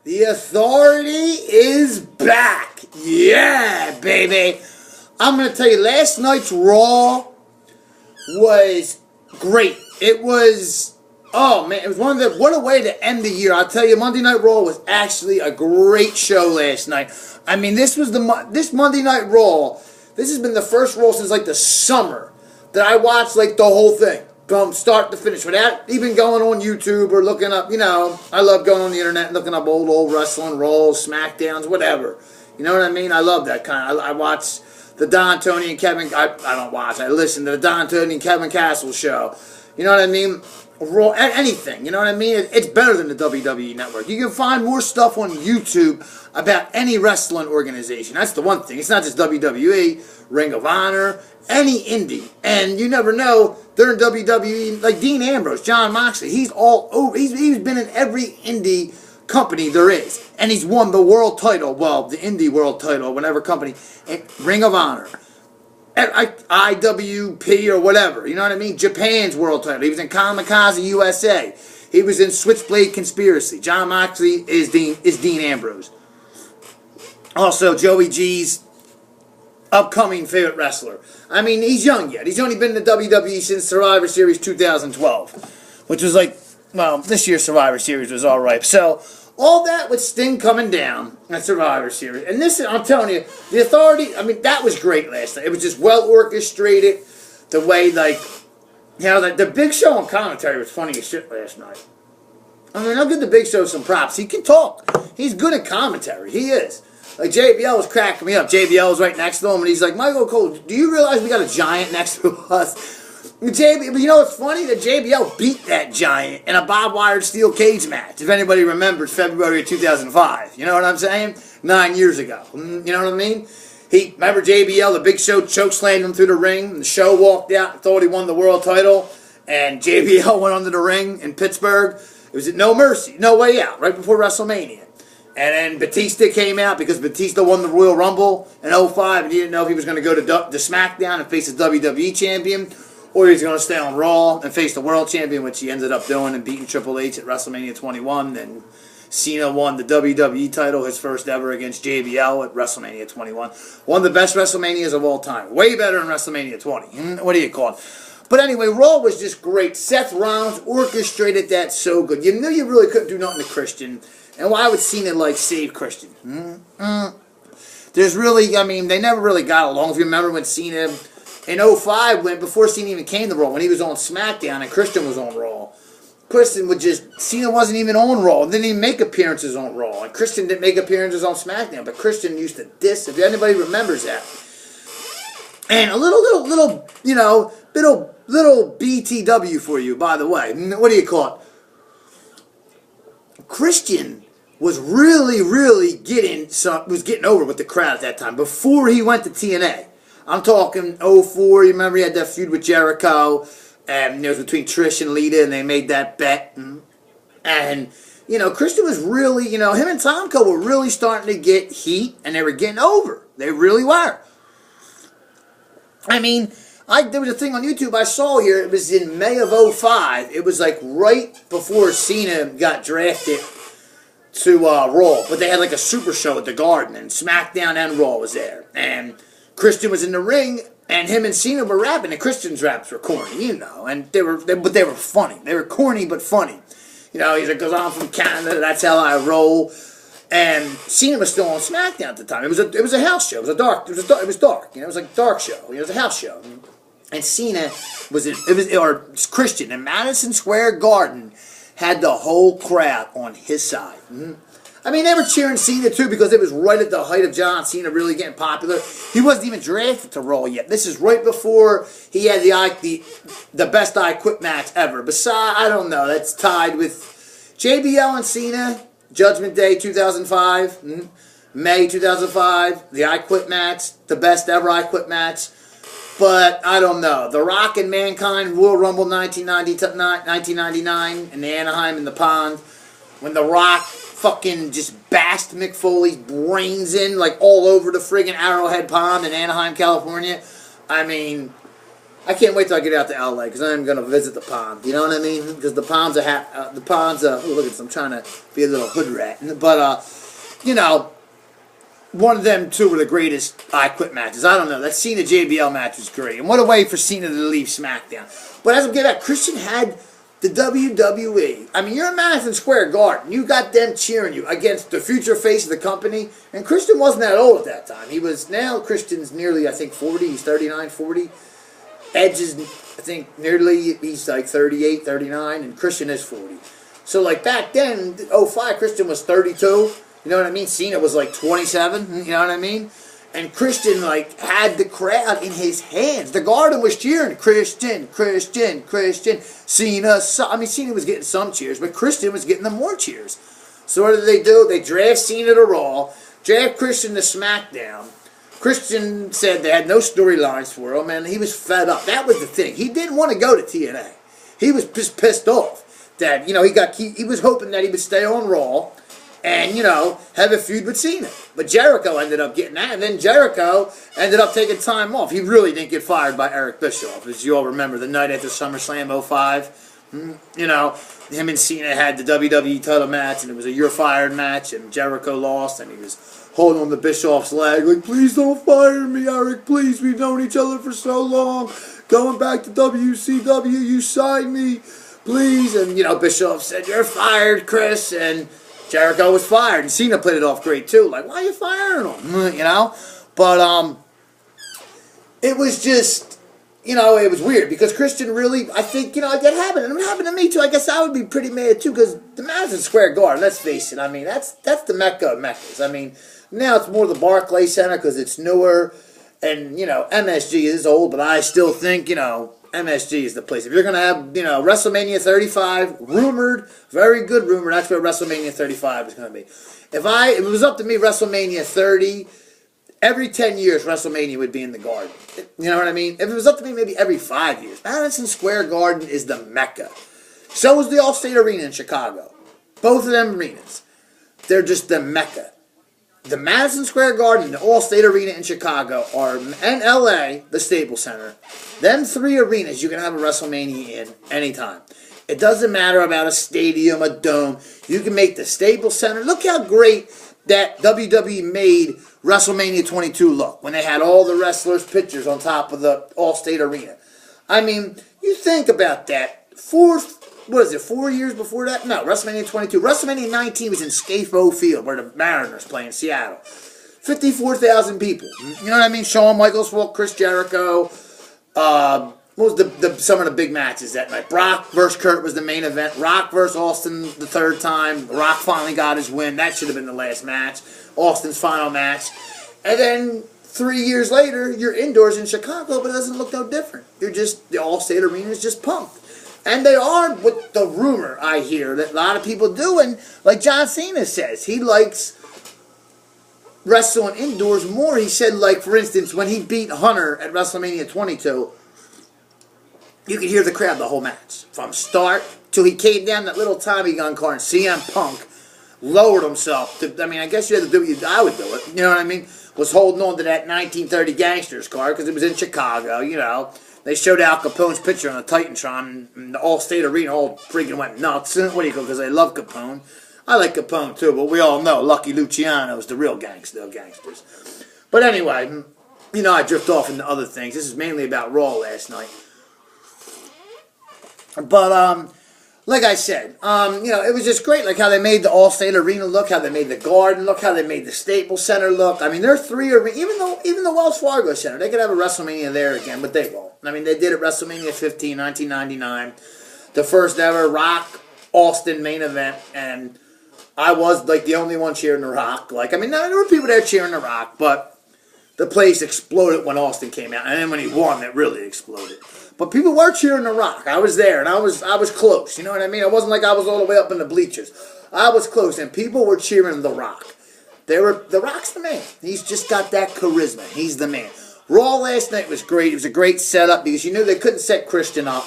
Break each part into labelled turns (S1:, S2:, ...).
S1: The Authority is back. Yeah, baby. I'm going to tell you, last night's Raw was great. It was, oh man, it was one of the, what a way to end the year. I'll tell you, Monday Night Raw was actually a great show last night. I mean, this Monday Night Raw, this has been the first Raw since like the summer that I watched like the whole thing. From start to finish, without even going on YouTube or looking up, you know, I love going on the internet and looking up old wrestling, Raws, SmackDowns, whatever. You know what I mean? I love that kind. I watch the Don, Tony, and Kevin, I don't watch, I listen to the Don, Tony, and Kevin Castle show. You know what I mean? Raw, anything, you know what I mean? It's better than the WWE Network. You can find more stuff on YouTube about any wrestling organization. That's the one thing. It's not just WWE, Ring of Honor, any indie. And you never know, they're in WWE, like Dean Ambrose, John Moxley. He's all over. He's been in every indie company there is. And he's won the world title, well, the indie world title, whatever company, Ring of Honor. IWP or whatever, you know what I mean? Japan's world title. He was in Kamikaze USA. He was in Switchblade Conspiracy. John Moxley is Dean Ambrose. Also, Joey G's upcoming favorite wrestler. I mean, he's young yet. He's only been in the WWE since Survivor Series 2012, which was like, well, this year's Survivor Series was all right. So, all that with Sting coming down at Survivor Series. And this, I'm telling you, the Authority, I mean, that was great last night. It was just well orchestrated. The way, like, you know, the Big Show on commentary was funny as shit last night. I mean, I'll give the Big Show some props. He can talk. He's good at commentary. He is. Like, JBL was cracking me up. JBL was right next to him, and he's like, Michael Cole, do you realize we got a giant next to us? But you know, it's funny that JBL beat that giant in a barbed wire steel cage match, if anybody remembers February of 2005. You know what I'm saying? 9 years ago. You know what I mean? Remember JBL, the Big Show chokeslammed him through the ring, and the Show walked out and thought he won the world title, and JBL went under the ring in Pittsburgh. It was at No Mercy, No Way Out, right before WrestleMania. And then Batista came out because Batista won the Royal Rumble in 2005, and he didn't know if he was going to go to SmackDown and face the WWE champion, or he's going to stay on Raw and face the world champion, which he ended up doing and beating Triple H at WrestleMania 21. Then Cena won the WWE title, his first ever, against JBL at WrestleMania 21. One of the best WrestleManias of all time. Way better than WrestleMania 20. What do you call it? But anyway, Raw was just great. Seth Rollins orchestrated that so good. You knew you really couldn't do nothing to Christian. And why would Cena, like, save Christian? There's really, I mean, they never really got along. If you remember when Cena in 2005, before Cena even came to Raw, when he was on SmackDown and Christian was on Raw, Cena wasn't even on Raw, didn't even make appearances on Raw, and Christian didn't make appearances on SmackDown, but Christian used to diss, if anybody remembers that. And a little, you know, little BTW for you, by the way. What do you call it? Christian was really getting over with the crowd at that time, before he went to TNA. I'm talking 2004, you remember he had that feud with Jericho, and it was between Trish and Lita, and they made that bet. And, you know, Christian was really, you know, him and Tomko were really starting to get heat, and they were getting over. They really were. I mean, there was a thing on YouTube I saw here, it was in May of 2005. It was like right before Cena got drafted to Raw, but they had like a super show at the Garden, and SmackDown and Raw was there. And Christian was in the ring, and him and Cena were rapping, and Christian's raps were corny, you know, and they were funny. They were corny but funny. You know, he's like, "'Cause I'm from Canada, that's how I roll." And Cena was still on SmackDown at the time. It was a house show. It was dark. You know, it was like a dark show. You know, it was a house show. And Cena or Christian in Madison Square Garden had the whole crowd on his side. I mean, they were cheering Cena too because it was right at the height of John Cena really getting popular. He wasn't even drafted to Raw yet. This is right before he had the best I Quit match ever. Besides, I don't know, that's tied with JBL and Cena, Judgment Day 2005, May 2005, the I Quit match, the best ever I Quit match. But, I don't know. The Rock and Mankind Royal Rumble 1999 in the Anaheim in the Pond, when The Rock fucking just bashed Mick Foley's brains in, like, all over the friggin' Arrowhead Pond in Anaheim, California. I mean, I can't wait till I get out to LA because I'm going to visit the pond. You know what I mean? Because the ponds are oh, look at this. I'm trying to be a little hood rat. But, you know, one of them two were the greatest I Quit matches. I don't know. That Cena JBL match was great. And what a way for Cena to leave SmackDown. But as I'm getting at, Christian had the WWE. I mean, you're in Madison Square Garden. You got them cheering you against the future face of the company. And Christian wasn't that old at that time. Now Christian's nearly, I think, 40. He's 39, 40. Edge is, I think, he's like 38, 39, and Christian is 40. So, like, back then, 05, Christian was 32. You know what I mean? Cena was like 27. You know what I mean? And Christian, like, had the crowd in his hands. The Garden was cheering, Christian, Christian, Christian. Cena, Cena was getting some cheers, but Christian was getting the more cheers. So what did they do? They draft Cena to Raw, draft Christian to SmackDown. Christian said they had no storylines for him, and he was fed up. That was the thing. He didn't want to go to TNA. He was just pissed off that, you know, he was hoping that he would stay on Raw and, you know, have a feud with Cena. But Jericho ended up getting that, and then Jericho ended up taking time off. He really didn't get fired by Eric Bischoff, as you all remember, the night after SummerSlam 05. You know, him and Cena had the WWE title match, and it was a "you're fired" match, and Jericho lost, and he was holding on to Bischoff's leg, like, please don't fire me, Eric, please, we've known each other for so long, going back to WCW, you signed me, please, and, you know, Bischoff said, you're fired, Chris, and Jericho was fired, and Cena played it off great, too, like, why are you firing him, you know, but, it was just, you know, it was weird, because Christian really, I think, you know, that happened, and it happened to me, too. I guess I would be pretty mad, too, because the Madison Square Garden, let's face it, I mean, that's the Mecca of Meccas. I mean, now it's more the Barclays Center because it's newer, and, you know, MSG is old, but I still think, you know, MSG is the place. If you're going to have, you know, WrestleMania 35, rumored, very good rumor, that's where WrestleMania 35 is going to be. If it was up to me, WrestleMania 30, every 10 years, WrestleMania would be in the Garden. You know what I mean? If it was up to me, maybe every 5 years. Madison Square Garden is the Mecca. So is the Allstate Arena in Chicago. Both of them arenas. They're just the Mecca. The Madison Square Garden and the Allstate Arena in Chicago and LA, the Staples Center. Them three arenas you can have a WrestleMania in anytime. It doesn't matter about a stadium, a dome. You can make the Staples Center. Look how great that WWE made WrestleMania 22 look when they had all the wrestlers' pictures on top of the Allstate Arena. I mean, you think about that. 4 years before that? No, WrestleMania 22. WrestleMania 19 was in Scafo Field, where the Mariners play in Seattle. 54,000 people. You know what I mean? Shawn Michaels fought Chris Jericho. What was some of the big matches that night? Brock versus Kurt was the main event. Rock versus Austin the third time. Rock finally got his win. That should have been the last match. Austin's final match. And then 3 years later, you're indoors in Chicago, but it doesn't look no different. The Allstate Arena is just pumped. And they are, with the rumor I hear that a lot of people do, and like John Cena says, he likes wrestling indoors more. He said, like, for instance, when he beat Hunter at WrestleMania 22, you could hear the crowd the whole match. From start till he came down that little Tommy gun car and CM Punk lowered himself. I guess you had to do it. I would do it. You know what I mean? Was holding on to that 1930 Gangsters car because it was in Chicago, you know. They showed Al Capone's picture on the Titantron, and the Allstate Arena all freaking went nuts. What do you call? Because they love Capone. I like Capone too, but we all know Lucky Luciano is the real gangsters. But anyway, you know, I drift off into other things. This is mainly about Raw last night. But like I said, you know, it was just great. Like how they made the Allstate Arena look, how they made the Garden look, how they made the Staples Center look. I mean, there are three arenas. Even the Wells Fargo Center, they could have a WrestleMania there again, but they won't. I mean, they did it WrestleMania 15, 1999, the first ever Rock Austin main event, and I was like the only one cheering the Rock. Like, I mean, there were people there cheering the Rock, but the place exploded when Austin came out, and then when he won, it really exploded. But people were cheering the Rock. I was there, and I was close. You know what I mean? It wasn't like I was all the way up in the bleachers. I was close, and people were cheering the Rock. The Rock's the man. He's just got that charisma. He's the man. Raw last night was great. It was a great setup because you knew they couldn't set Christian up.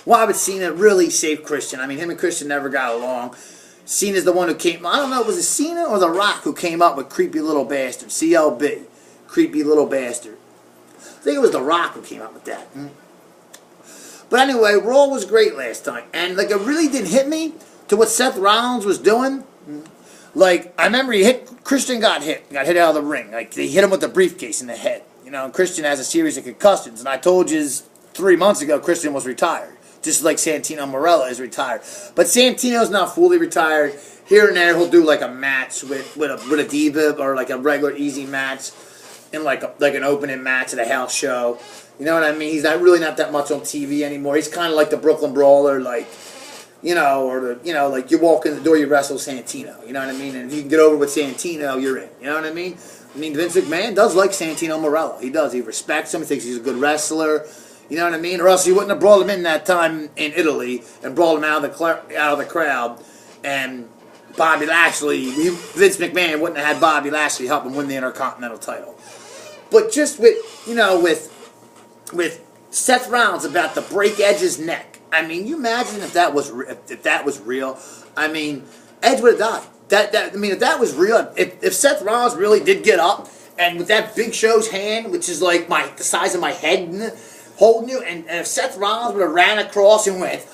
S1: Why would Cena really save Christian? I mean, him and Christian never got along. Cena's the one who came. I don't know, was it Cena or The Rock who came up with Creepy Little Bastard? CLB. Creepy Little Bastard. I think it was The Rock who came up with that. But anyway, Raw was great last time. And, like, it really didn't hit me to what Seth Rollins was doing. Like, I remember Christian got hit out of the ring. Like, they hit him with the briefcase in the head. You know, and Christian has a series of concussions. And I told you 3 months ago, Christian was retired. Just like Santino Marella is retired. But Santino's not fully retired. Here and there, he'll do, like, a match with a diva or, like, a regular easy match. In, like an opening match at a house show. You know what I mean? He's really not that much on TV anymore. He's kind of like the Brooklyn Brawler, like, you know, or like you walk in the door, you wrestle Santino. You know what I mean? And if you can get over with Santino, you're in. You know what I mean? I mean, Vince McMahon does like Santino Marella. He does. He respects him. He thinks he's a good wrestler. You know what I mean? Or else he wouldn't have brought him in that time in Italy and brought him out of the crowd. And Bobby Lashley, Vince McMahon wouldn't have had Bobby Lashley help him win the Intercontinental title. But just with Seth Rollins about to break Edge's neck. I mean, you imagine if that was real. I mean, Edge would have died. If that was real, if Seth Rollins really did get up and with that Big Show's hand, which is like the size of my head, holding you, and if Seth Rollins would have ran across and went,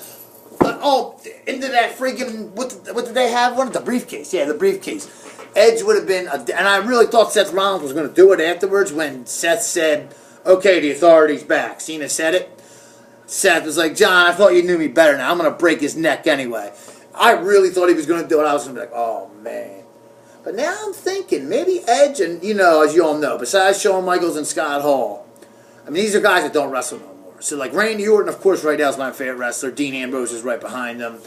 S1: into that freaking what did they have? What, the briefcase? Yeah, the briefcase. Edge would have been, and I really thought Seth Rollins was going to do it afterwards when Seth said, "Okay, the authority's back." Cena said it. Seth was like, "John, I thought you knew me better now. I'm going to break his neck anyway." I really thought he was going to do it. I was going to be like, "Oh, man." But now I'm thinking, maybe Edge, and, you know, as you all know, besides Shawn Michaels and Scott Hall, I mean, these are guys that don't wrestle no more. So, like, Randy Orton, of course, right now is my favorite wrestler. Dean Ambrose is right behind him.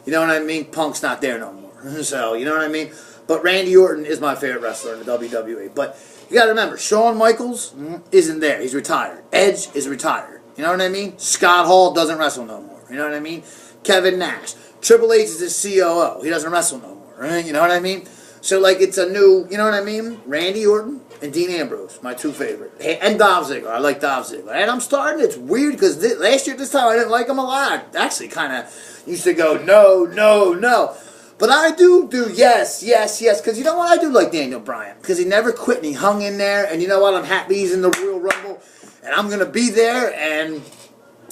S1: You know what I mean? Punk's not there no more. So, you know what I mean? But Randy Orton is my favorite wrestler in the WWE. But you got to remember, Shawn Michaels isn't there. He's retired. Edge is retired. You know what I mean? Scott Hall doesn't wrestle no more. You know what I mean? Kevin Nash. Triple H is his COO. He doesn't wrestle no more. Right? You know what I mean? So, like, it's a new, you know what I mean? Randy Orton and Dean Ambrose, my two favorite. And Dolph Ziggler. I like Dolph Ziggler. And I'm starting, it's weird because last year this time I didn't like him a lot. I actually kind of used to go, no, no, no. But I do yes, yes, yes. Because you know what? I do like Daniel Bryan. Because he never quit and he hung in there. And you know what? I'm happy he's in the Royal Rumble. And I'm going to be there. And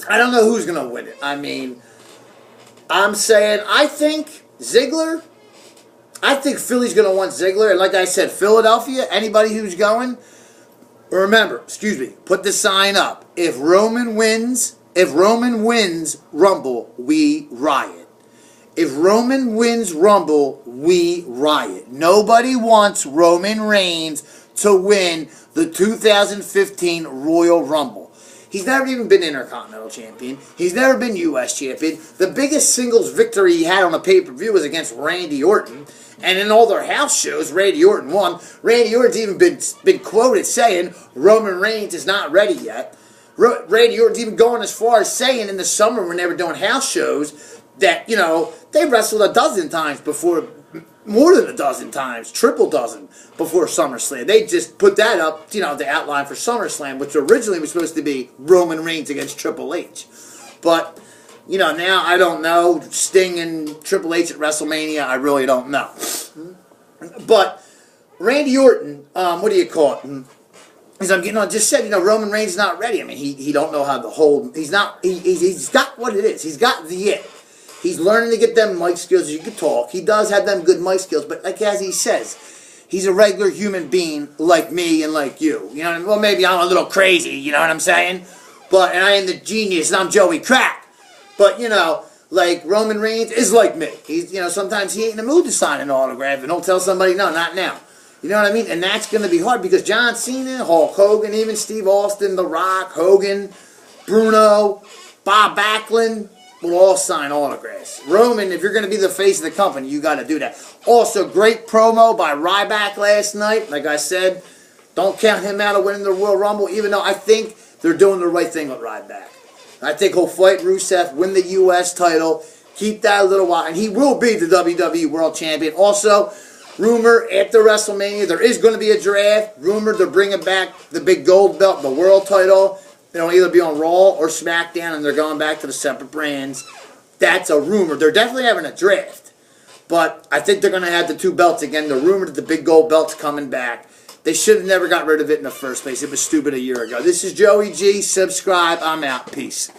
S1: I don't know who's going to win it. I mean, I'm saying I think Ziggler. I think Philly's going to want Ziggler. And like I said, Philadelphia, anybody who's going, remember, put the sign up. If Roman wins Rumble, we riot. If Roman wins Rumble, we riot. Nobody wants Roman Reigns to win the 2015 Royal Rumble. He's never even been Intercontinental Champion. He's never been U.S. Champion. The biggest singles victory he had on a pay-per-view was against Randy Orton. And in all their house shows, Randy Orton won. Randy Orton's even been quoted saying Roman Reigns is not ready yet. Randy Orton's even going as far as saying in the summer when they were doing house shows that, you know, they wrestled a dozen times before, more than a dozen times, triple dozen before SummerSlam. They just put that up, you know, the outline for SummerSlam, which originally was supposed to be Roman Reigns against Triple H. But, you know, now I don't know. Sting and Triple H at WrestleMania, I really don't know. But Randy Orton, what do you call it? As I'm just said, you know, Roman Reigns is not ready. I mean, he don't know how to hold. He's not. He's got what it is. He's got the it. He's learning to get them mic skills. You can talk. He does have them good mic skills. But like as he says, he's a regular human being like me and like you. You know what I mean? Well, maybe I'm a little crazy. You know what I'm saying? But and I am the genius and I'm Joey Crack. But you know, like Roman Reigns is like me. He's sometimes he ain't in the mood to sign an autograph and he'll tell somebody no, not now. You know what I mean? And that's going to be hard because John Cena, Hulk Hogan, even Steve Austin, The Rock, Hogan, Bruno, Bob Backlund will all sign autographs. Roman, if you're going to be the face of the company, you got to do that. Also, great promo by Ryback last night. Like I said, don't count him out of winning the Royal Rumble, even though I think they're doing the right thing with Ryback. I think he'll fight Rusev, win the U.S. title, keep that a little while, and he will be the WWE World Champion. Also, rumor after WrestleMania, there is going to be a draft. Rumor they're bringing back the big gold belt, the world title. It'll either be on Raw or SmackDown, and they're going back to the separate brands. That's a rumor. They're definitely having a draft. But I think they're going to have the two belts again. The rumor that the big gold belt's coming back. They should have never got rid of it in the first place. It was stupid a year ago. This is Joey G. Subscribe. I'm out. Peace.